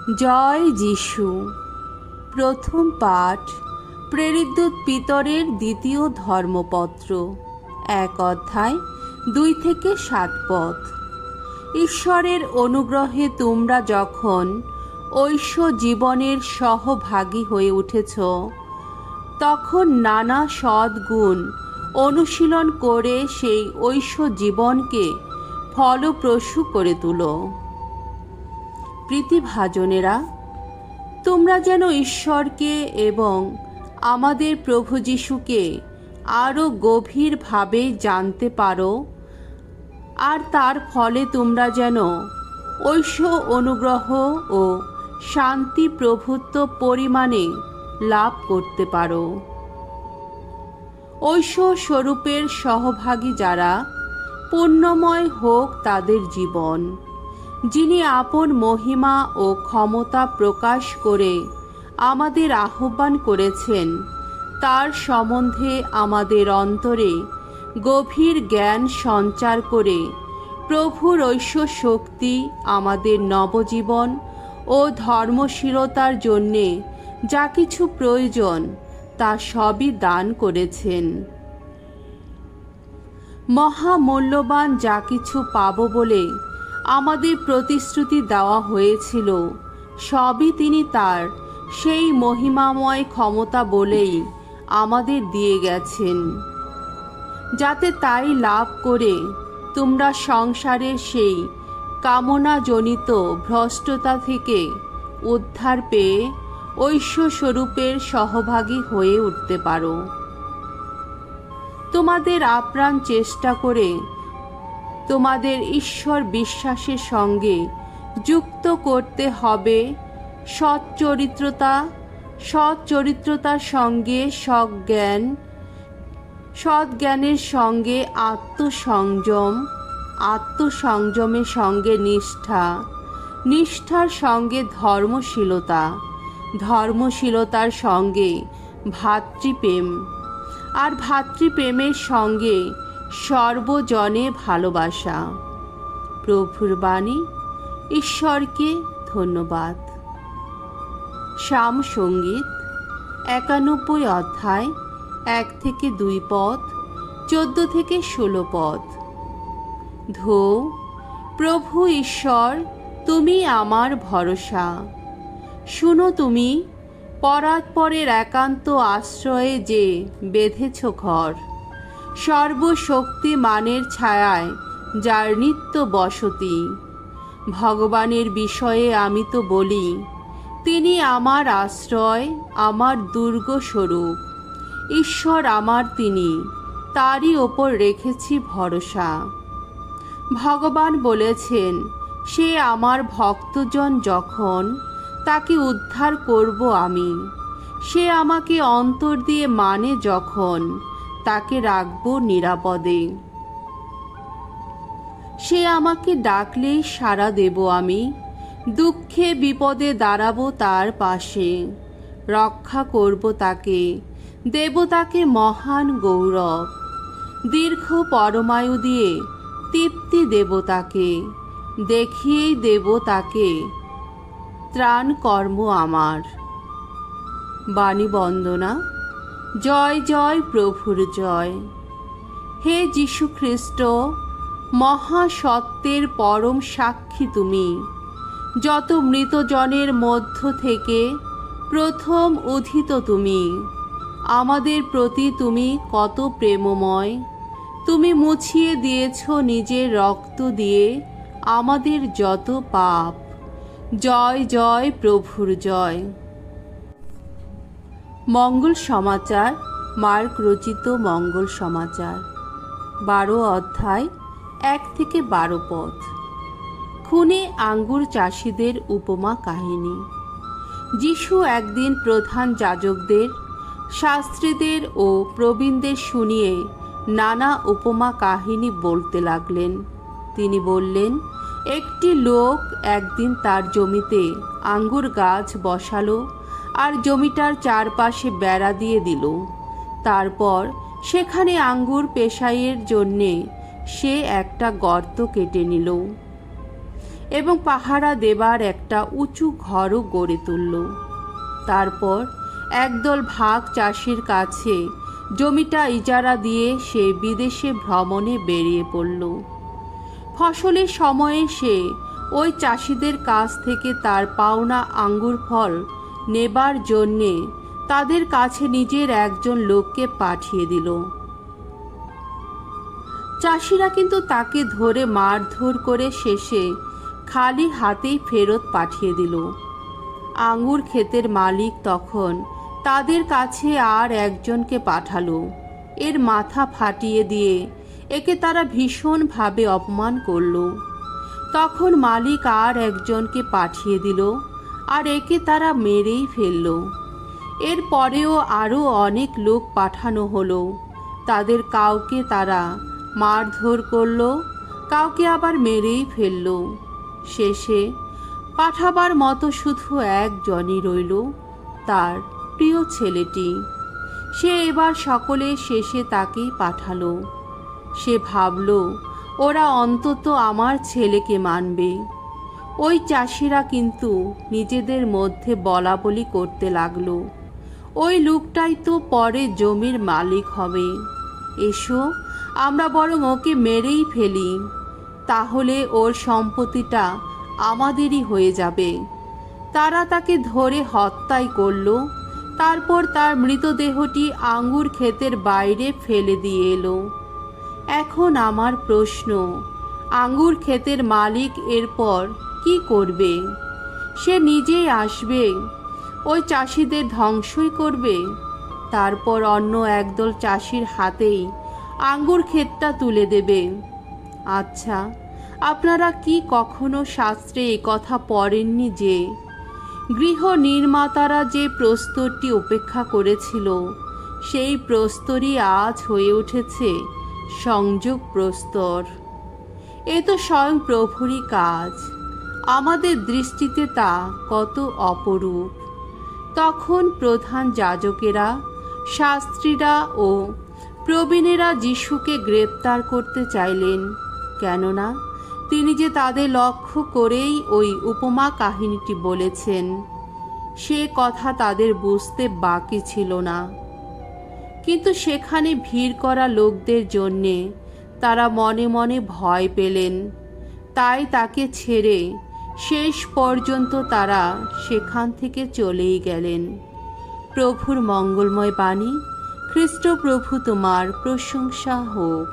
জয় যিশু। প্রথম পাঠ প্রেরিতদূত পিতরের দ্বিতীয় ধর্মপত্র, 1 অধ্যায় 2 থেকে 7 পদ। ঈশ্বরের অনুগ্রহে তোমরা যখন ঐশ্য জীবনের সহভাগী হয়ে উঠেছ, তখন নানা সদ্গুণ অনুশীলন করে সেই ঐশ্য জীবনকে ফলপ্রসূ করে তুলো। প্রীতিভাজনেরা, তোমরা যেন ঈশ্বরকে এবং আমাদের প্রভু যিশুকে আরও গভীরভাবে জানতে পারো, আর তার ফলে তোমরা যেন ঐশ্য অনুগ্রহ ও শান্তি প্রভুত্ব পরিমাণে লাভ করতে পারো। ঐশ্য স্বরূপের সহভাগী যারা, পুণ্যময় হোক তাদের জীবন, যিনি আপন মহিমা ও ক্ষমতা প্রকাশ করে আমাদের আহ্বান করেছেন, তার সম্বন্ধে আমাদের অন্তরে গভীর জ্ঞান সঞ্চার করে প্রভুর ঐশ্য শক্তি আমাদের নবজীবন ও ধর্মশীলতার জন্যে যা কিছু প্রয়োজন তা সবই দান করেছেন। মহামূল্যবান যা কিছু পাব বলে আমাদের প্রতিশ্রুতি দেওয়া হয়েছিল, সবই তিনি তার সেই মহিমাময় ক্ষমতা বলেই আমাদের দিয়ে গেছেন, যাতে তাই লাভ করে তোমরা সংসারের সেই কামনাজনিত ভ্রষ্টতা থেকে উদ্ধার পেয়ে ঐশ্য স্বরূপের সহভাগী হয়ে উঠতে পারো। তোমাদের আপ্রাণ চেষ্টা করে তোমাদের ঈশ্বর বিশ্বাসের সঙ্গে যুক্ত করতে হবে সচ্চরিত্রতার সঙ্গে সজ্ঞান, সজ্ঞানের সঙ্গে আত্মসংযম, আত্মসংযমের সঙ্গে নিষ্ঠা, নিষ্ঠার সঙ্গে ধর্মশীলতা, ধর্মশীলতার সঙ্গে ভ্রাতৃপ্রেম, আর ভ্রাতৃপ্রেমের সঙ্গে সর্বজনে ভালোবাসা। প্রভুর বাণী। ঈশ্বরকে ধন্যবাদ। সাম সঙ্গীত 91 অধ্যায় 1 থেকে 2 পদ, 14 থেকে 16 পদ। ধো, প্রভু ঈশ্বর, তুমি আমার ভরসা। শুনো, তুমি পরাৎপরের একান্ত আশ্রয়ে যে বেঁধেছ ঘর, সর্বশক্তিমানের ছায়ায় যার নিত্য বসতি। ভগবানের বিষয়ে আমি তো বলি, তিনি আমার আশ্রয়, আমার দুর্গ স্বরূপ। ঈশ্বর আমার, তিনি, তারই ওপর রেখেছি ভরসা। ভগবান বলেছেন, সে আমার ভক্তজন যখন, তাকে উদ্ধার করব আমি। সে আমাকে অন্তর দিয়ে মানে যখন, তাকে রাখব নিরাপদে। সে আমাকে ডাকলেই সাড়া দেব আমি। দুঃখে বিপদে দাঁড়াবো তার পাশে। রক্ষা করব তাকে, দেব তাকে মহান গৌরব। দীর্ঘ পরমায়ু দিয়ে তৃপ্তি দেব তাকে, দেখিয়েই দেব তাকে ত্রাণ কর্ম আমার। বাণী বন্দনা। জয় জয় প্রভুর জয়। হে যীশু খ্রিস্ট, মহাসত্যের পরম সাক্ষী তুমি, যত মৃতজনের মধ্য থেকে প্রথম উত্থিত তুমি। আমাদের প্রতি তুমি কত প্রেমময়। তুমি মুছিয়ে দিয়েছ নিজের রক্ত দিয়ে আমাদের যত পাপ। জয় জয় প্রভুর জয়। মঙ্গল সমাচার। মার্ক রচিত মঙ্গল সমাচার, 12 অধ্যায় 1 থেকে 12 পদ। খুনে আঙ্গুর চাষিদের উপমা কাহিনী। যিশু একদিন প্রধান যাজকদের, শাস্ত্রীদের ও প্রবীণদের শুনিয়ে নানা উপমা কাহিনী বলতে লাগলেন। তিনি বললেন, একটি লোক একদিন তার জমিতে আঙ্গুর গাছ বসালো আর জমিটার চারপাশে বেড়া দিয়ে দিল। তারপর সেখানে আঙ্গুর পেশাইয়ের জন্যে সে একটা গর্ত কেটে নিল এবং পাহারা দেবার একটা উঁচু ঘরও গড়ে তুলল। তারপর একদল ভাগ চাষির কাছে জমিটা ইজারা দিয়ে সে বিদেশে ভ্রমণে বেরিয়ে পড়ল। ফসলের সময়ে সে ওই চাষিদের কাছ থেকে তার পাওনা আঙ্গুর ফল নেবার জন্যে তাদের কাছে নিজের একজন লোককে পাঠিয়ে দিল। চাষিরা কিন্তু তাকে ধরে মারধর করে শেষে খালি হাতেই ফেরত পাঠিয়ে দিল। আঙ্গুর ক্ষেতের মালিক তখন তাদের কাছে আর একজনকে পাঠালো। এর মাথা ফাটিয়ে দিয়ে একে তারা ভীষণভাবে অপমান করল। তখন মালিক আর একজনকে পাঠিয়ে দিল, আর একে তারা মেরেই ফেলল। এর পরেও আরও অনেক লোক পাঠানো হলো। তাদের কাউকে তারা মারধর করল, কাউকে আবার মেরেই ফেলল। শেষে পাঠাবার মতো শুধু একজনই রইল, তার প্রিয় ছেলেটি। সে এবার সকলের শেষে তাকেই পাঠালো। সে ভাবল, ওরা অন্তত আমার ছেলেকে মানবে। ওই চাষিরা কিন্তু নিজেদের মধ্যে বলাবলি করতে লাগলো, ওই লোকটাই তো পরে জমির মালিক হবে। এসো, আমরা বরং ওকে মেরেই ফেলি, তাহলে ওর সম্পত্তিটা আমাদেরই হয়ে যাবে। তারা তাকে ধরে হত্যাই করল। তারপর তার মৃতদেহটি আঙ্গুর ক্ষেতের বাইরে ফেলে দিয়ে এলো। এখন আমার প্রশ্ন, আঙ্গুর ক্ষেতের মালিক এরপর কি করবে? সে নিজেই আসবে, ওই চাষিদের ধ্বংসই করবে, তারপর অন্য একদল চাষির হাতেই আঙ্গুর ক্ষেতটা তুলে দেবে। আচ্ছা, আপনারা কি কখনো শাস্ত্রে এ কথা পড়েননি যে গৃহ নির্মাতারা যে প্রস্তরটি উপেক্ষা করেছিল, সেই প্রস্তরই আজ হয়ে উঠেছে সংযোগ প্রস্তর। এ তো স্বয়ং প্রভুরই কাজ। আমাদের দৃষ্টিতে তা কত অপরূপ। তখন প্রধান যাজকেরা, শাস্ত্রীরা ও প্রবীণেরা যিশুকে গ্রেপ্তার করতে চাইলেন, কেননা তিনি যে তাদের লক্ষ্য করেই ওই উপমা কাহিনীটি বলেছেন, সে কথা তাদের বুঝতে বাকি ছিল না। কিন্তু সেখানে ভিড় করা লোকদের জন্যে তারা মনে মনে ভয় পেলেন, তাই তাকে ছেড়ে শেষ পর্যন্ত তারা সেখান থেকে চলেই গেলেন। প্রভুর মঙ্গলময় বাণী। খ্রিস্ট প্রভু তোমার প্রশংসা হোক।